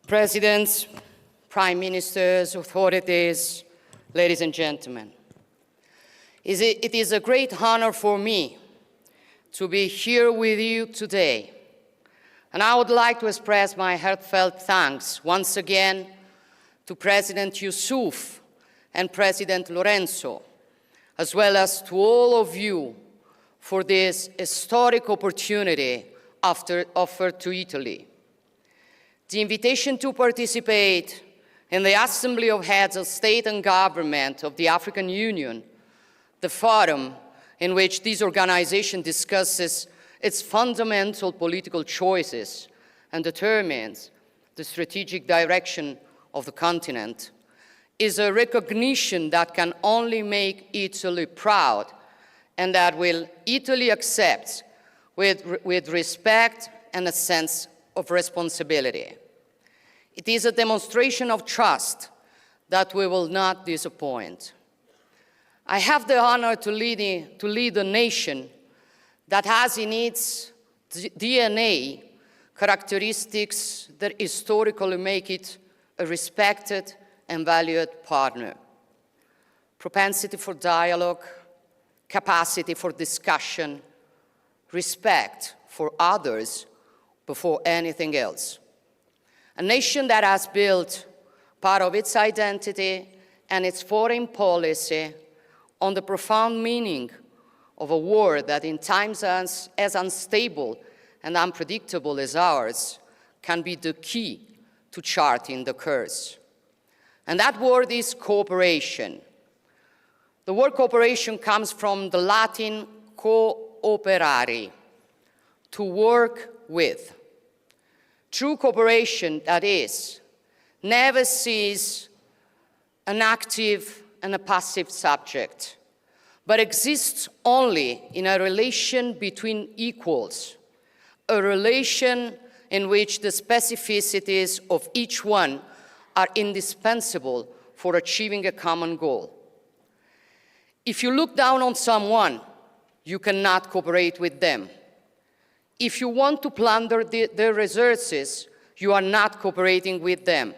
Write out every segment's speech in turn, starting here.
Presidents, prime ministers, authorities, ladies and gentlemen. It is a great honor for me to be here with you today. And I would like to express my heartfelt thanks once again to President Yusuf and President Lorenzo, as well as to all of you for this historic opportunity offered to Italy. The invitation to participate in the Assembly of Heads of State and Government of the African Union, the forum in which this organization discusses its fundamental political choices and determines the strategic direction of the continent, is a recognition that can only make Italy proud and that will Italy accept with respect and a sense of responsibility. It is a demonstration of trust that we will not disappoint. I have the honor to lead a nation that has in its DNA characteristics that historically make it a respected and valued partner. Propensity for dialogue, capacity for discussion, respect for others before anything else. A nation that has built part of its identity and its foreign policy on the profound meaning of a world that in times as unstable and unpredictable as ours can be the key to charting the course. And that word is cooperation. The word cooperation comes from the Latin cooperare, to work with. True cooperation, that is, never sees an active and a passive subject, but exists only in a relation between equals, a relation in which the specificities of each one are indispensable for achieving a common goal. If you look down on someone, you cannot cooperate with them. If you want to plunder their resources, you are not cooperating with them.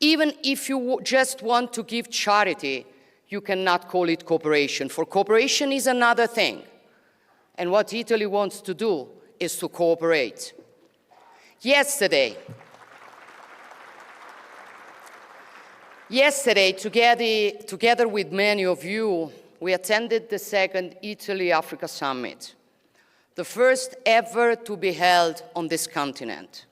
Even if you just want to give charity, you cannot call it cooperation, for cooperation is another thing. And what Italy wants to do is to cooperate. Yesterday, together with many of you, we attended the second Italy-Africa Summit, the first ever to be held on this continent.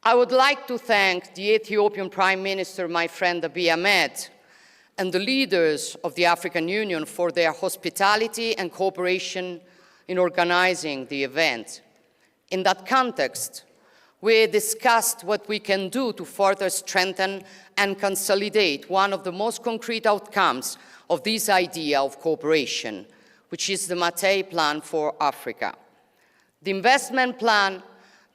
I would like to thank the Ethiopian Prime Minister, my friend Abiy Ahmed, and the leaders of the African Union for their hospitality and cooperation in organizing the event. In that context, we discussed what we can do to further strengthen and consolidate one of the most concrete outcomes of this idea of cooperation, which is the Mattei Plan for Africa. The investment plan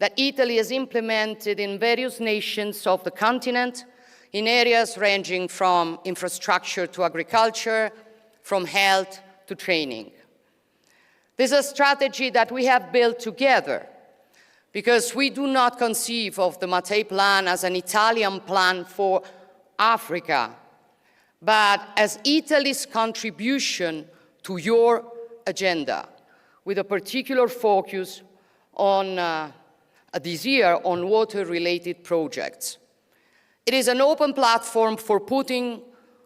that Italy has implemented in various nations of the continent in areas ranging from infrastructure to agriculture, from health to training. This is a strategy that we have built together because we do not conceive of the Mattei Plan as an Italian plan for Africa, but as Italy's contribution to your agenda, with a particular focus on this year on water-related projects. It is an open platform for putting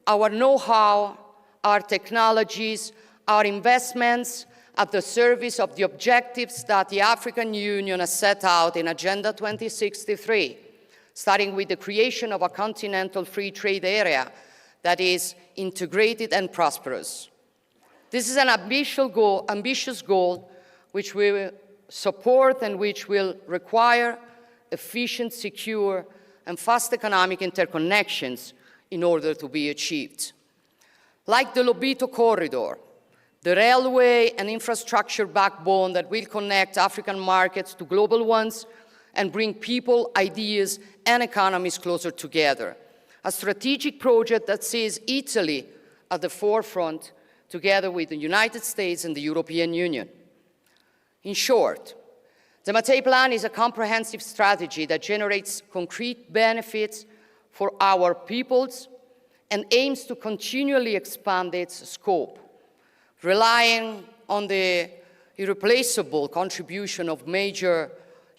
our know-how, our technologies, our investments at the service of the objectives that the African Union has set out in Agenda 2063, starting with the creation of a continental free trade area that is integrated and prosperous. This is an ambitious goal which we will support and which will require efficient, secure, and fast economic interconnections in order to be achieved. Like the Lobito Corridor, the railway and infrastructure backbone that will connect African markets to global ones and bring people, ideas, and economies closer together. A strategic project that sees Italy at the forefront together with the United States and the European Union. In short, The Mattei Plan is a comprehensive strategy that generates concrete benefits for our peoples and aims to continually expand its scope, relying on the irreplaceable contribution of major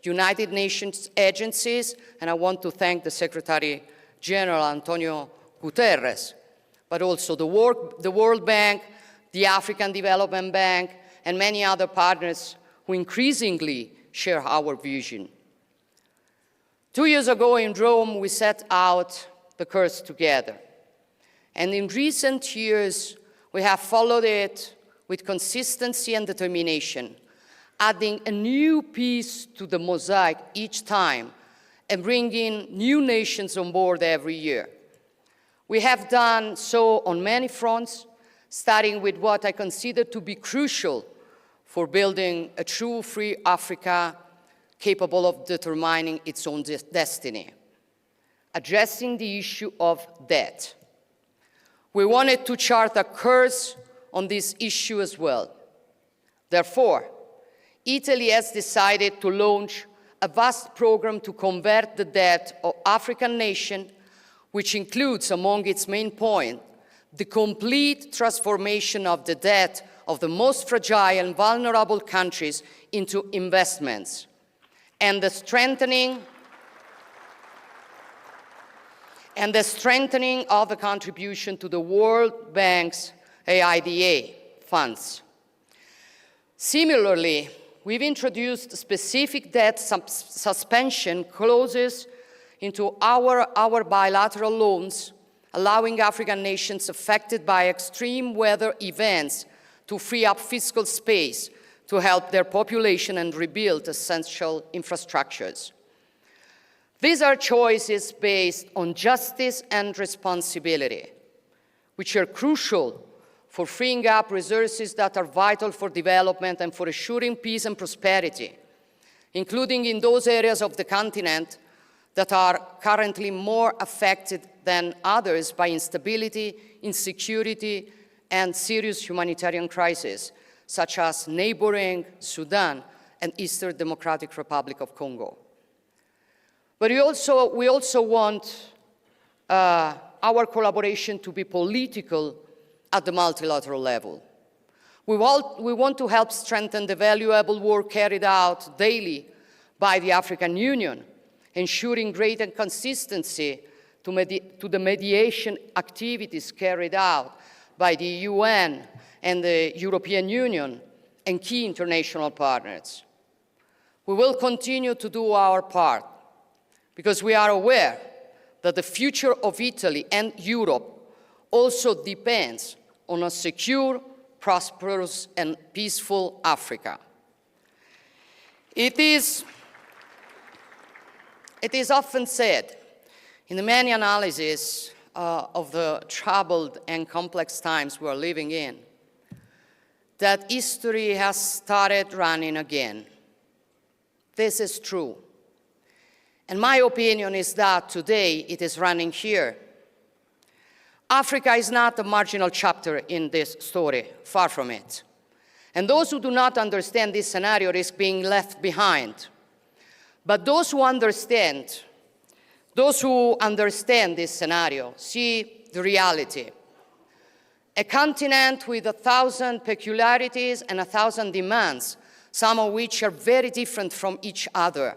United Nations agencies, and I want to thank the Secretary General Antonio Guterres, but also the World Bank, the African Development Bank, and many other partners who increasingly share our vision. 2 years ago in Rome, we set out the course together. And in recent years, we have followed it with consistency and determination, adding a new piece to the mosaic each time and bringing new nations on board every year. We have done so on many fronts, starting with what I consider to be crucial for building a true free Africa capable of determining its own destiny, addressing the issue of debt. We wanted to chart a course on this issue as well. Therefore, Italy has decided to launch a vast program to convert the debt of African nations, which includes, among its main points, the complete transformation of the debt of the most fragile and vulnerable countries into investments, and the strengthening of the contribution to the World Bank's AIDA funds. Similarly, we've introduced specific debt suspension clauses into our bilateral loans, allowing African nations affected by extreme weather events to free up fiscal space to help their population and rebuild essential infrastructures. These are choices based on justice and responsibility, which are crucial for freeing up resources that are vital for development and for assuring peace and prosperity, including in those areas of the continent that are currently more affected than others by instability, insecurity, and serious humanitarian crises, such as neighboring Sudan and Eastern Democratic Republic of Congo. But we also want our collaboration to be political at the multilateral level. We want to help strengthen the valuable work carried out daily by the African Union, ensuring greater consistency to the mediation activities carried out by the UN and the European Union and key international partners. We will continue to do our part because we are aware that the future of Italy and Europe also depends on a secure, prosperous, and peaceful Africa. It is often said in the many analyses of the troubled and complex times we are living in that history has started running again. This is true. And my opinion is that today it is running here. Africa is not a marginal chapter in this story, far from it. And those who do not understand this scenario risk being left behind. But those who understand this scenario see the reality. A continent with 1,000 peculiarities and 1,000 demands, some of which are very different from each other.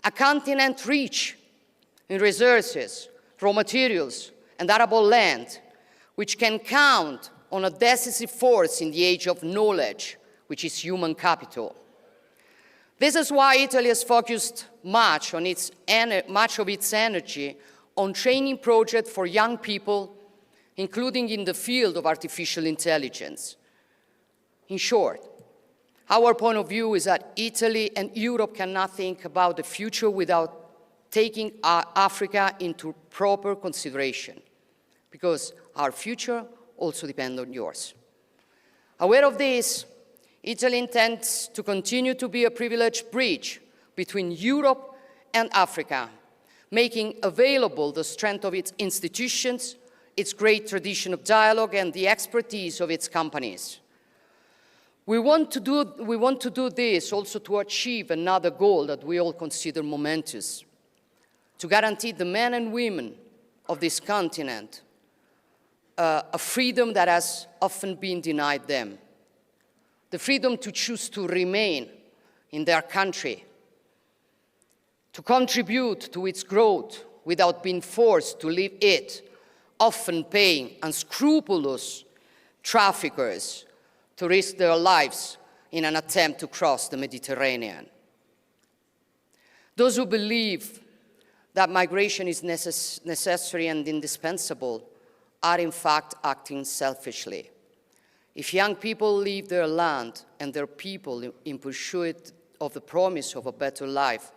A continent rich in resources, raw materials, and arable land, which can count on a decisive force in the age of knowledge, which is human capital. This is why Italy has focused much of its energy on training projects for young people, including in the field of artificial intelligence. In short, our point of view is that Italy and Europe cannot think about the future without taking Africa into proper consideration, because our future also depends on yours. Aware of this, Italy intends to continue to be a privileged bridge between Europe and Africa, making available the strength of its institutions, its great tradition of dialogue, and the expertise of its companies. We want to do this also to achieve another goal that we all consider momentous, to guarantee the men and women of this continent a freedom that has often been denied them, the freedom to choose to remain in their country, to contribute to its growth without being forced to leave it, often paying unscrupulous traffickers to risk their lives in an attempt to cross the Mediterranean. Those who believe that migration is necessary and indispensable are in fact acting selfishly. If young people leave their land and their people in pursuit of the promise of a better life,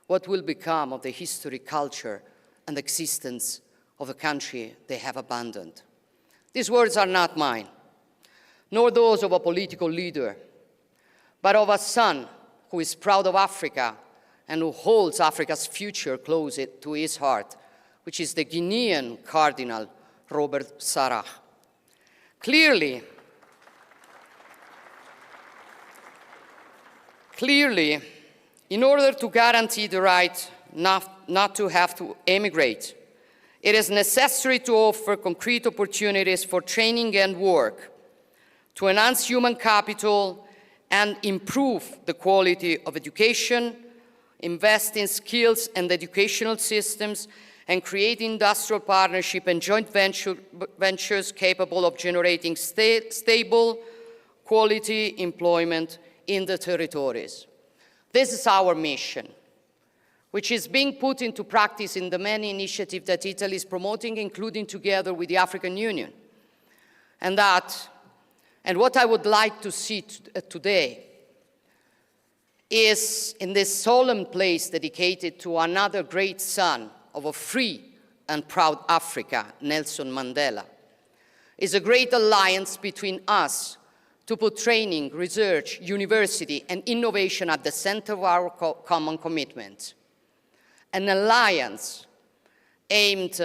what will become of the history, culture, and existence of the country they have abandoned? These words are not mine, nor those of a political leader, but of a son who is proud of Africa and who holds Africa's future close to his heart, which is the Guinean Cardinal Robert Sarah. Clearly, in order to guarantee the right not to have to emigrate, it is necessary to offer concrete opportunities for training and work, to enhance human capital and improve the quality of education, invest in skills and educational systems, and create industrial partnership and joint ventures capable of generating stable, quality employment in the territories. This is our mission, which is being put into practice in the many initiatives that Italy is promoting, including together with the African Union. And what I would like to see today is, in this solemn place dedicated to another great son of a free and proud Africa, Nelson Mandela, is a great alliance between us to put training, research, university, and innovation at the center of our common commitment. An alliance aimed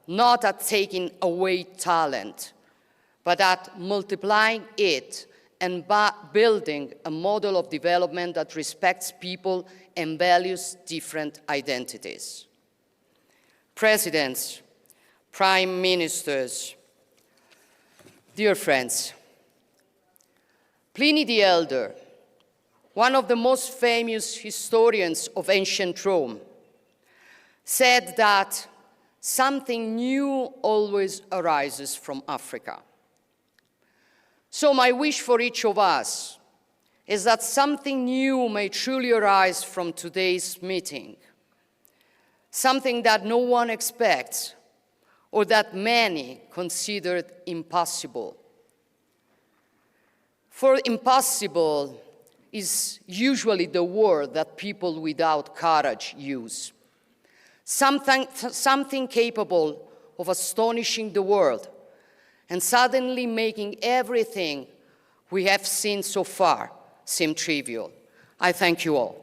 not at taking away talent, but at multiplying it and building a model of development that respects people and values different identities. Presidents, prime ministers, dear friends, Pliny the Elder, one of the most famous historians of ancient Rome, said that something new always arises from Africa. So my wish for each of us is that something new may truly arise from today's meeting, something that no one expects or that many considered impossible. For impossible is usually the word that people without courage use. Something capable of astonishing the world and suddenly making everything we have seen so far seem trivial. I thank you all.